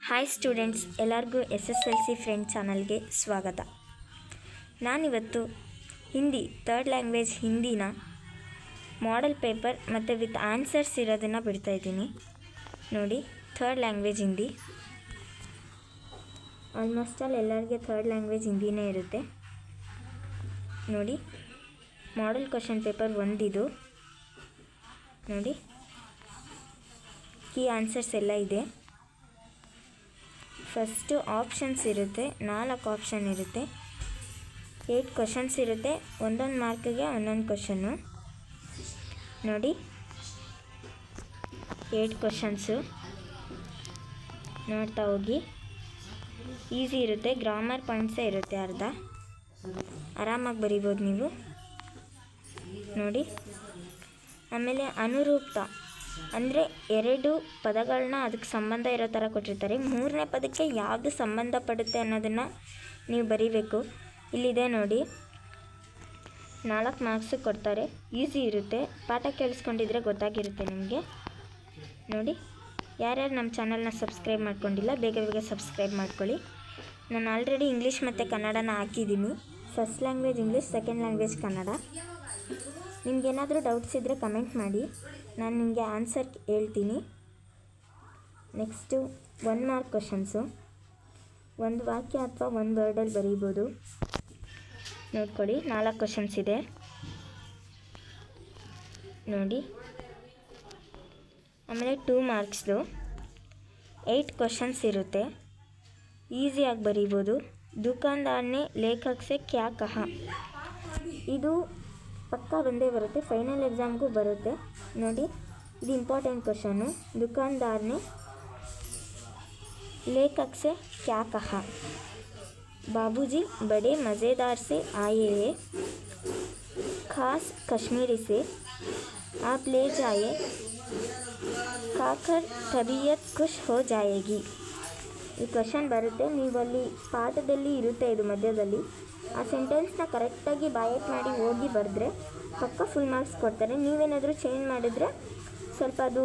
Hi students, ಎಲ್ಲರಿಗೂ SSLC friend ಚಾನಲ್ಗೆ ಸ್ವಾಗತ. ನಾನಿವತ್ತು ಹಿಂದಿ ಥರ್ಡ್ ಲ್ಯಾಂಗ್ವೇಜ್ ಹಿಂದಿನ ಮಾಡೆಲ್ ಪೇಪರ್ ಮತ್ತು ವಿತ್ ಆನ್ಸರ್ಸ್ ಇರೋದನ್ನು ಬಿಡ್ತಾಯಿದ್ದೀನಿ. ನೋಡಿ, third language Hindi. Almost all ಎಲ್ಲರಿಗೆ ಥರ್ಡ್ ಲ್ಯಾಂಗ್ವೇಜ್ ಹಿಂದಿನೇ ಇರುತ್ತೆ. ನೋಡಿ, ಮಾಡೆಲ್ ಕ್ವಶನ್ ಪೇಪರ್ ಒಂದಿದು. ನೋಡಿ, ಕೀ ಆನ್ಸರ್ಸ್ ಎಲ್ಲ ಇದೆ. ಫಸ್ಟು ಆಪ್ಷನ್ಸ್ ಇರುತ್ತೆ, 4 ಆಪ್ಷನ್ ಇರುತ್ತೆ, 8 ಕ್ವಶನ್ಸ್ ಇರುತ್ತೆ. ಒಂದೊಂದು ಮಾರ್ಕಿಗೆ ಒಂದೊಂದು ಕ್ವಶನ್ನು. ನೋಡಿ, 8 ಕ್ವಶನ್ಸು ನೋಡ್ತಾ ಹೋಗಿ. ಈಸಿ ಇರುತ್ತೆ, ಗ್ರಾಮರ್ ಪಾಯಿಂಟ್ಸೇ ಇರುತ್ತೆ, ಅರ್ಧ ಆರಾಮಾಗಿ ಬರಿಬೋದು ನೀವು. ನೋಡಿ, ಆಮೇಲೆ ಅನುರೂಪ್ತ ಅಂದರೆ 2 ಪದಗಳನ್ನ ಅದಕ್ಕೆ ಸಂಬಂಧ ಇರೋ ಥರ ಕೊಟ್ಟಿರ್ತಾರೆ. 3ನೇ ಪದಕ್ಕೆ ಯಾವುದು ಸಂಬಂಧಪಡುತ್ತೆ ಅನ್ನೋದನ್ನು ನೀವು ಬರೀಬೇಕು. ಇಲ್ಲಿದೆ ನೋಡಿ, 4 ಮಾರ್ಕ್ಸು ಕೊಡ್ತಾರೆ. ಈಸಿ ಇರುತ್ತೆ, ಪಾಠ ಕೇಳಿಸ್ಕೊಂಡಿದ್ರೆ ಗೊತ್ತಾಗಿರುತ್ತೆ ನಿಮಗೆ. ನೋಡಿ, ಯಾರ್ಯಾರು ನಮ್ಮ ಚಾನಲ್ನ ಸಬ್ಸ್ಕ್ರೈಬ್ ಮಾಡ್ಕೊಂಡಿಲ್ಲ ಬೇಗ ಬೇಗ ಸಬ್ಸ್ಕ್ರೈಬ್ ಮಾಡ್ಕೊಳ್ಳಿ. ನಾನು ಆಲ್ರೆಡಿ ಇಂಗ್ಲೀಷ್ ಮತ್ತು ಕನ್ನಡನ ಹಾಕಿದ್ದೀನಿ. First language English, second language Kannada. ನಿಮಗೇನಾದರೂ ಡೌಟ್ಸ್ ಇದ್ದರೆ ಕಮೆಂಟ್ ಮಾಡಿ, ನಾನು ನಿಮಗೆ ಆನ್ಸರ್ ಹೇಳ್ತೀನಿ. Next 1 mark questions. ಒಂದು ವಾಕ್ಯ ಅಥವಾ ಒಂದು ವರ್ಡಲ್ಲಿ ಬರೀಬೋದು. ನೋಡ್ಕೊಳ್ಳಿ, 4 ಕ್ವಶನ್ಸ್ ಇದೆ. ನೋಡಿ, ಆಮೇಲೆ 2 ಮಾರ್ಕ್ಸ್ದು 8 ಕ್ವಶನ್ಸ್ ಇರುತ್ತೆ. ಈಸಿಯಾಗಿ ಬರೀಬೋದು. ದುಕಾನ್ದಾರ್ನೇ ಲೇಖಕ್ ಸೆ ಕ್ಯಾ ಕಹಾ, ಇದು ಪಕ್ಕಾ ಬಂದೇ ಬರುತ್ತೆ, ಫೈನಲ್ ಎಕ್ಸಾಮ್ಗೂ ಬರುತ್ತೆ. ನೋಡಿ, ಇದು ಇಂಪಾರ್ಟೆಂಟ್ ಕ್ವಶನ್ನು. ದುಕಾನ್ದಾರ್ನೇ ಲೇಖಕ್ ಸೆ ಕ್ಯಾ ಕಹಾ, ಬಾಬೂಜಿ ಬಡೆ ಮज़ेदार से आए हैं, खास कश्मीरी से आप ले जाए, खाकर तबीयत खुश हो जाएगी. ಈ ಕ್ವಶನ್ ಬರುತ್ತೆ, ನೀವಲ್ಲಿ ಪಾಠದಲ್ಲಿ ಇರುತ್ತೆ, ಇದು ಮಧ್ಯದಲ್ಲಿ. ಆ ಸೆಂಟೆನ್ಸ್ನ ಕರೆಕ್ಟಾಗಿ ಬಾಯಟ್ ಮಾಡಿ ಹೋಗಿ ಬರೆದ್ರೆ ಪಕ್ಕ ಫುಲ್ ಮಾರ್ಕ್ಸ್ ಕೊಡ್ತಾರೆ. ನೀವೇನಾದರೂ ಚೇಂಜ್ ಮಾಡಿದರೆ ಸ್ವಲ್ಪ ಅದು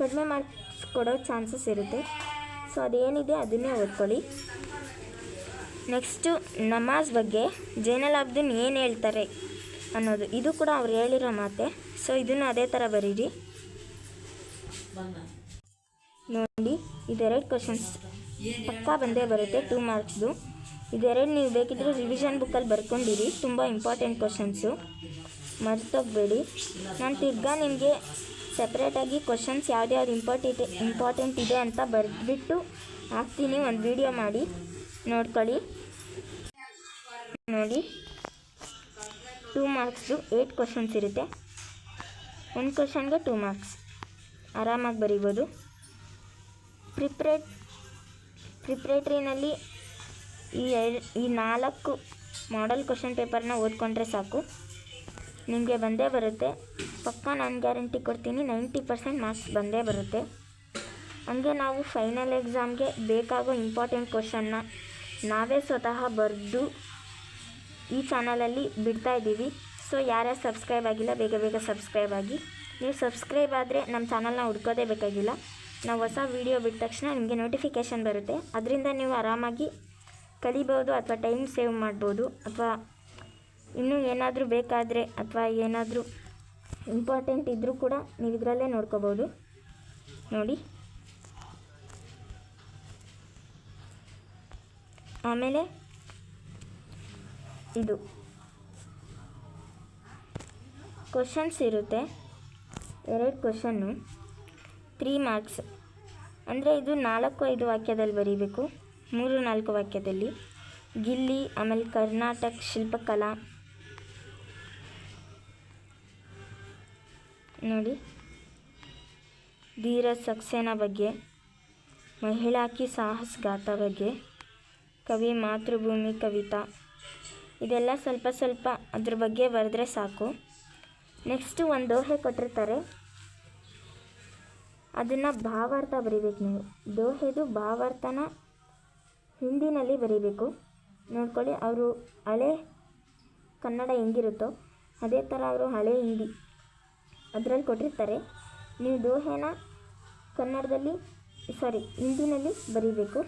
ಕಡಿಮೆ ಮಾರ್ಕ್ಸ್ ಕೊಡೋ ಚಾನ್ಸಸ್ ಇರುತ್ತೆ. ಸೊ ಅದೇನಿದೆ ಅದನ್ನೇ ಓದ್ಕೊಳ್ಳಿ. ನೆಕ್ಸ್ಟು ನಮಾಜ್ ಬಗ್ಗೆ ಜೈನಲ್ ಅಬ್ದಿನ್ ಏನು ಹೇಳ್ತಾರೆ ಅನ್ನೋದು, ಇದು ಕೂಡ ಅವ್ರು ಹೇಳಿರೋ ಮಾತೆ. ಸೊ ಇದನ್ನು ಅದೇ ಥರ ಬರೀರಿ. ನೋಡಿ, ಇದೆರಡು ಕ್ವಶನ್ಸ್ ಪಕ್ಕಾ ಬಂದೇ ಬರುತ್ತೆ, 2 ಮಾರ್ಕ್ಸ್ದು. ಇದೆರಡು ನೀವು ಬೇಕಿದ್ದರೆ ರಿವಿಷನ್ ಬುಕ್ಕಲ್ಲಿ ಬರ್ಕೊಂಡಿರಿ, ತುಂಬ ಇಂಪಾರ್ಟೆಂಟ್ ಕ್ವಶನ್ಸು, ಮರ್ತೋಗಬೇಡಿ. ನಾನು ತಿರ್ಗಾ ನಿಮಗೆ ಸಪ್ರೇಟಾಗಿ ಕ್ವಶನ್ಸ್ ಯಾವ್ದ್ಯಾವ್ದು ಇಂಪಾರ್ಟೆಂಟ್ ಇದೆ ಅಂತ ಬರೆದ್ಬಿಟ್ಟು ಹಾಕ್ತೀನಿ, ಒಂದು ವಿಡಿಯೋ ಮಾಡಿ ನೋಡ್ಕೊಳ್ಳಿ. ನೋಡಿ, 2 ಮಾರ್ಕ್ಸ್ದು 8 ಕ್ವಶನ್ಸ್ ಇರುತ್ತೆ. 1 ಕ್ವಶನ್ಗೆ 2 ಮಾರ್ಕ್ಸ್, ಆರಾಮಾಗಿ ಬರೀಬೋದು. ಪ್ರಿಪ್ರೇಟ್ರಿನಲ್ಲಿ ಈ 4 ಮಾಡೆಲ್ ಕ್ವಶನ್ ಪೇಪರ್ನ ಓದ್ಕೊಂಡ್ರೆ ಸಾಕು, ನಿಮಗೆ ಬಂದೇ ಬರುತ್ತೆ. ಪಕ್ಕಾ ನಾನು ಗ್ಯಾರಂಟಿ ಕೊಡ್ತೀನಿ, 90% ಮಾರ್ಕ್ಸ್ ಬಂದೇ ಬರುತ್ತೆ. ಹಂಗೆ ನಾವು ಫೈನಲ್ ಎಕ್ಸಾಮ್ಗೆ ಬೇಕಾಗೋ ಇಂಪಾರ್ಟೆಂಟ್ ಕ್ವಶನ್ನ ನಾವೇ ಸ್ವತಃ ಬರೆದು ಈ ಚಾನಲಲ್ಲಿ ಬಿಡ್ತಾಯಿದ್ದೀವಿ. ಸೊ ಯಾರ್ಯಾರು ಸಬ್ಸ್ಕ್ರೈಬ್ ಆಗಿಲ್ಲ ಬೇಗ ಬೇಗ ಸಬ್ಸ್ಕ್ರೈಬ್ ಆಗಿ. ನೀವು ಸಬ್ಸ್ಕ್ರೈಬ್ ಆದರೆ ನಮ್ಮ ಚಾನಲ್ನ ಹುಡ್ಕೋದೇ ಬೇಕಾಗಿಲ್ಲ. ನಾವು ಹೊಸ ವೀಡಿಯೋ ಬಿಟ್ಟ ತಕ್ಷಣ ನಿಮಗೆ ನೋಟಿಫಿಕೇಷನ್ ಬರುತ್ತೆ. ಅದರಿಂದ ನೀವು ಆರಾಮಾಗಿ ಕಲಿಬೋದು, ಅಥವಾ ಟೈಮ್ ಸೇವ್ ಮಾಡ್ಬೋದು, ಅಥವಾ ಇನ್ನೂ ಏನಾದರೂ ಬೇಕಾದರೆ ಅಥವಾ ಏನಾದರೂ ಇಂಪಾರ್ಟೆಂಟ್ ಇದ್ದರೂ ಕೂಡ ನೀವು ಇದರಲ್ಲೇ ನೋಡ್ಕೋಬೋದು. ನೋಡಿ, ಆಮೇಲೆ ಇದು ಕ್ವಶನ್ಸ್ ಇರುತ್ತೆ, 2 ಕ್ವಶನ್ನು, 3 ಮಾರ್ಕ್ಸ್. ಅಂದರೆ ಇದು 4-5 ವಾಕ್ಯದಲ್ಲಿ ಬರೀಬೇಕು, 3-4 ವಾಕ್ಯದಲ್ಲಿ. ಗಿಲ್ಲಿ, ಆಮೇಲೆ ಕರ್ನಾಟಕ ಶಿಲ್ಪಕಲಾ. ನೋಡಿ, ಧೀರಜ್ ಸಕ್ಸೇನಾ ಬಗ್ಗೆ, ಮಹಿಳಾ ಕಿ ಸಾಹಸ್ ಗಾಥಾ ಬಗ್ಗೆ, ಕವಿ ಮಾತೃಭೂಮಿ ಕವಿತಾ, ಇದೆಲ್ಲ ಸ್ವಲ್ಪ ಸ್ವಲ್ಪ ಅದ್ರ ಬಗ್ಗೆ ಬರೆದ್ರೆ ಸಾಕು. ನೆಕ್ಸ್ಟು ಒಂದು ದೋಹೆ ಕೊಟ್ಟಿರ್ತಾರೆ, ಅದನ್ನು ಭಾವಾರ್ಥ ಬರೀಬೇಕು ನೀವು. ದೋಹೆದು ಭಾವಾರ್ಥನ ಹಿಂದಿನಲ್ಲಿ ಬರೀಬೇಕು. ನೋಡ್ಕೊಳ್ಳಿ, ಅವರು ಹಳೆ ಕನ್ನಡ ಹೆಂಗಿರುತ್ತೋ ಅದೇ ಥರ ಅವರು ಹಳೆ ಹಿಂದಿ ಅದರಲ್ಲಿ ಕೊಟ್ಟಿರ್ತಾರೆ. ನೀವು ದೋಹೆನ ಕನ್ನಡದಲ್ಲಿ ಹಿಂದಿನಲ್ಲಿ ಬರೀಬೇಕು.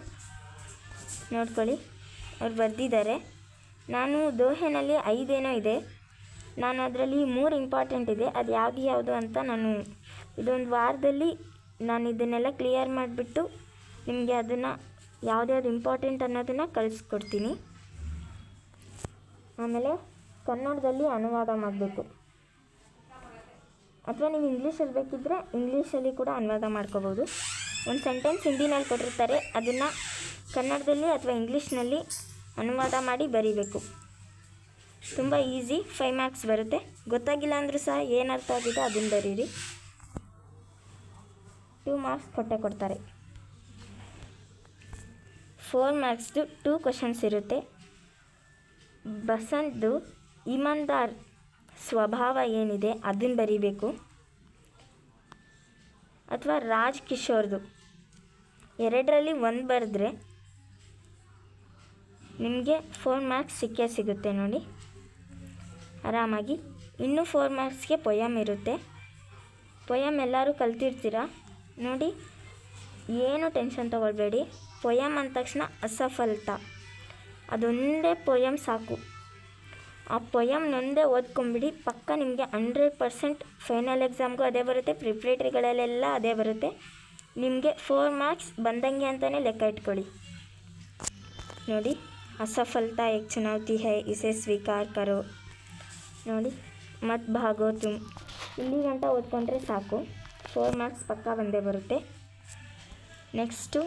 ನೋಡ್ಕೊಳ್ಳಿ, ಅವ್ರು ಬರೆದಿದ್ದಾರೆ. ನಾನು ದೋಹೆನಲ್ಲಿ 5 ಏನೋ ಇದೆ, ನಾನು ಅದರಲ್ಲಿ 3 ಇಂಪಾರ್ಟೆಂಟ್ ಇದೆ. ಅದು ಯಾವುದು ಅಂತ ನಾನು ಇದೊಂದು ವಾರದಲ್ಲಿ ನಾನು ಇದನ್ನೆಲ್ಲ ಕ್ಲಿಯರ್ ಮಾಡಿಬಿಟ್ಟು ನಿಮಗೆ ಅದನ್ನು ಯಾವ್ದ್ಯಾವ್ದು ಇಂಪಾರ್ಟೆಂಟ್ ಅನ್ನೋದನ್ನು ಕಳಿಸ್ಕೊಡ್ತೀನಿ. ಆಮೇಲೆ ಕನ್ನಡದಲ್ಲಿ ಅನುವಾದ ಮಾಡಬೇಕು, ಅಥವಾ ನೀವು ಇಂಗ್ಲೀಷಲ್ಲಿ ಬೇಕಿದ್ದರೆ ಇಂಗ್ಲೀಷಲ್ಲಿ ಕೂಡ ಅನುವಾದ ಮಾಡ್ಕೋಬೋದು. ಒಂದು ಸೆಂಟೆನ್ಸ್ ಹಿಂದಿನಲ್ಲಿ ಕೊಟ್ಟಿರ್ತಾರೆ, ಅದನ್ನು ಕನ್ನಡದಲ್ಲಿ ಅಥವಾ ಇಂಗ್ಲೀಷ್ನಲ್ಲಿ ಅನುವಾದ ಮಾಡಿ ಬರೀಬೇಕು. ತುಂಬ ಈಸಿ, 5 ಮಾರ್ಕ್ಸ್ ಬರುತ್ತೆ. ಗೊತ್ತಾಗಿಲ್ಲ ಅಂದರೂ ಸಹ ಏನು ಅರ್ಥ ಆಗಿದೆ ಅದನ್ನು ಬರೀರಿ. 2 ಮಾರ್ಕ್ಸ್ ಕೊಡ್ತಾರೆ. 4 ಮಾರ್ಕ್ಸ್ದು 2 ಕ್ವಶನ್ಸ್ ಇರುತ್ತೆ. ಬಸಂತ್ದು ಇಮಾನ್ದಾರ್ ಸ್ವಭಾವ ಏನಿದೆ ಅದನ್ನು ಬರೀಬೇಕು. ಅಥವಾ ರಾಜ್ ಕಿಶೋರ್ದು 2ರಲ್ಲಿ 1 ಬರೆದ್ರೆ ನಿಮಗೆ 4 ಮಾರ್ಕ್ಸ್ ಸಿಗುತ್ತೆ ನೋಡಿ ಆರಾಮಾಗಿ. ಇನ್ನೂ 4 ಮಾರ್ಕ್ಸ್ಗೆ ಪೊಯಮ್ ಇರುತ್ತೆ. ಪೊಯಮ್ ಎಲ್ಲರೂ ಕಲ್ತಿರ್ತೀರ ನೋಡಿ, ಏನು ಟೆನ್ಷನ್ ತೊಗೊಳ್ಬೇಡಿ. ಪೊಯಮ್ ಅಂದ ತಕ್ಷಣ ಅಸಫಲತಾ ಅದೊಂದೇ ಪೊಯಮ್ ಸಾಕು. ಆ ಪೊಯಮ್ನೊಂದೇ ಓದ್ಕೊಂಬಿಡಿ, ಪಕ್ಕ ನಿಮಗೆ 100% ಫೈನಲ್ ಎಕ್ಸಾಮ್ಗೂ ಅದೇ ಬರುತ್ತೆ, ಪ್ರಿಪ್ರೇಟ್ರಿಗಳಲ್ಲೆಲ್ಲ ಅದೇ ಬರುತ್ತೆ. ನಿಮಗೆ 4 ಮಾರ್ಕ್ಸ್ ಬಂದಂಗೆ ಅಂತಲೇ ಲೆಕ್ಕ ಇಟ್ಕೊಳ್ಳಿ. ನೋಡಿ, असफलता एक चुनौती है, इसे स्वीकार करो. ನೋಡಿ, ಮತ್ ಭಾಗೋ ತುಮ್ ಇಲ್ಲಿ ಗಂಟ ಓದ್ಕೊಂಡ್ರೆ ಸಾಕು, 4 ಮಾರ್ಕ್ಸ್ ಪಕ್ಕಾ ಬಂದೇ ಬರುತ್ತೆ. ನೆಕ್ಸ್ಟು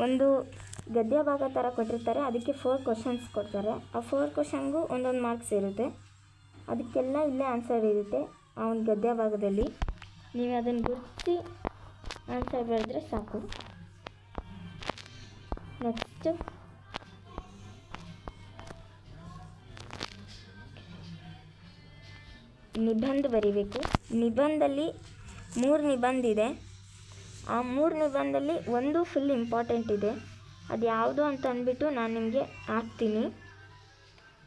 ಒಂದು ಗದ್ಯ ಭಾಗ ಥರ ಕೊಟ್ಟಿರ್ತಾರೆ, ಅದಕ್ಕೆ 4 ಕ್ವಶನ್ಸ್ ಕೊಡ್ತಾರೆ. ಆ 4 ಕ್ವಶನ್ಗೂ ಒಂದೊಂದು ಮಾರ್ಕ್ಸ್ ಇರುತ್ತೆ. ಅದಕ್ಕೆಲ್ಲ ಇಲ್ಲೇ ಆನ್ಸರ್ ಇರುತ್ತೆ ಆ ಒಂದು ಗದ್ಯ ಭಾಗದಲ್ಲಿ. ನೀವು ಅದನ್ನು ಗುರುತಿಸಿ ಆನ್ಸರ್ ಬರೆದ್ರೆ ಸಾಕು. ನೆಕ್ಸ್ಟ್ ನಿಬಂಧ ಬರೀಬೇಕು. ನಿಬಂಧದಲ್ಲಿ 3 ನಿಬಂಧ ಇದೆ. ಆ 3 ನಿಬಂಧದಲ್ಲಿ ಒಂದು ಫುಲ್ ಇಂಪಾರ್ಟೆಂಟ್ ಇದೆ. ಅದು ಯಾವುದು ಅಂತ ಅಂದ್ಬಿಟ್ಟು ನಾನು ನಿಮಗೆ ಹಾಕ್ತೀನಿ,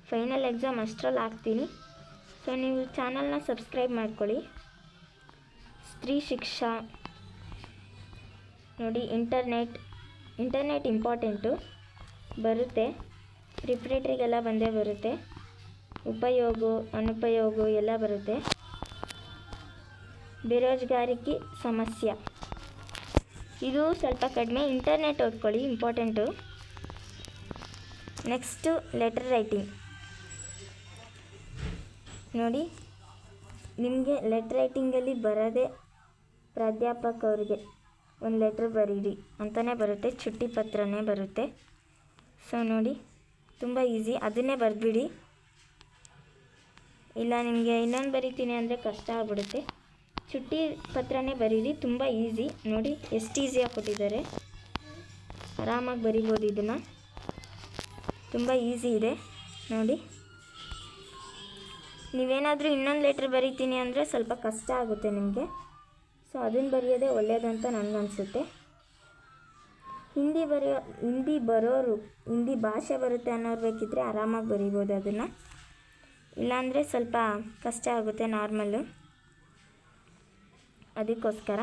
ಫೈನಲ್ ಎಕ್ಸಾಮ್ ಅಷ್ಟರಲ್ಲಿ ಹಾಕ್ತೀನಿ. ಸೊ ನೀವು ಚಾನಲ್ನ ಸಬ್ಸ್ಕ್ರೈಬ್ ಮಾಡ್ಕೊಳ್ಳಿ. ಸ್ತ್ರೀ ಶಿಕ್ಷಾ ನೋಡಿ, ಇಂಟರ್ನೆಟ್ ಇಂಪಾರ್ಟೆಂಟು ಬರುತ್ತೆ, ಪ್ರಿಪ್ರೇಟ್ರಿಗೆಲ್ಲ ಬಂದೇ ಬರುತ್ತೆ. ಉಪಯೋಗ ಅನುಪಯೋಗ ಎಲ್ಲ ಬರುತ್ತೆ. ಬೇರೋಜ್ಗಾರಿಕೆ ಸಮಸ್ಯೆ ಇದು ಸ್ವಲ್ಪ ಕಡಿಮೆ, ಇಂಟರ್ನೆಟ್ ಓದ್ಕೊಳ್ಳಿ, ಇಂಪಾರ್ಟೆಂಟು. ನೆಕ್ಸ್ಟು ಲೆಟರ್ ರೈಟಿಂಗ್ ನೋಡಿ, ನಿಮಗೆ ಲೆಟರ್ ರೈಟಿಂಗಲ್ಲಿ ಬರೋದೇ ಪ್ರಾಧ್ಯಾಪಕವ್ರಿಗೆ ಒಂದು ಲೆಟ್ರ್ ಬರೀರಿ ಅಂತಲೇ ಬರುತ್ತೆ, ಚುಟ್ಟಿ ಪತ್ರನೇ ಬರುತ್ತೆ. ಸೊ ನೋಡಿ, ತುಂಬ ಈಸಿ, ಅದನ್ನೇ ಬರೆದ್ಬಿಡಿ. ಇಲ್ಲ ನಿಮಗೆ ಇನ್ನೊಂದು ಬರೀತೀನಿ ಅಂದರೆ ಕಷ್ಟ ಆಗ್ಬಿಡುತ್ತೆ, ಚುಟ್ಟಿ ಪತ್ರನೇ ಬರೀರಿ, ತುಂಬ ಈಸಿ. ನೋಡಿ ಎಷ್ಟು ಈಸಿಯಾಗಿ ಕೊಟ್ಟಿದ್ದಾರೆ, ಆರಾಮಾಗಿ ಬರಿಬೋದು ಇದನ್ನು, ತುಂಬ ಈಸಿ ಇದೆ ನೋಡಿ. ನೀವೇನಾದರೂ ಇನ್ನೊಂದು ಲೆಟ್ರ್ ಬರೀತೀನಿ ಅಂದರೆ ಸ್ವಲ್ಪ ಕಷ್ಟ ಆಗುತ್ತೆ ನಿಮಗೆ. ಸೊ ಅದನ್ನು ಬರೆಯೋದೇ ಒಳ್ಳೆಯದು ಅಂತ ನನಗನ್ಸುತ್ತೆ. ಹಿಂದಿ ಭಾಷೆ ಬರುತ್ತೆ ಅನ್ನೋರು ಬೇಕಿದ್ದರೆ ಆರಾಮಾಗಿ ಬರಿಬೋದು ಅದನ್ನು, ಇಲ್ಲಾಂದರೆ ಸ್ವಲ್ಪ ಕಷ್ಟ ಆಗುತ್ತೆ ನಾರ್ಮಲ್ಲು, ಅದಕ್ಕೋಸ್ಕರ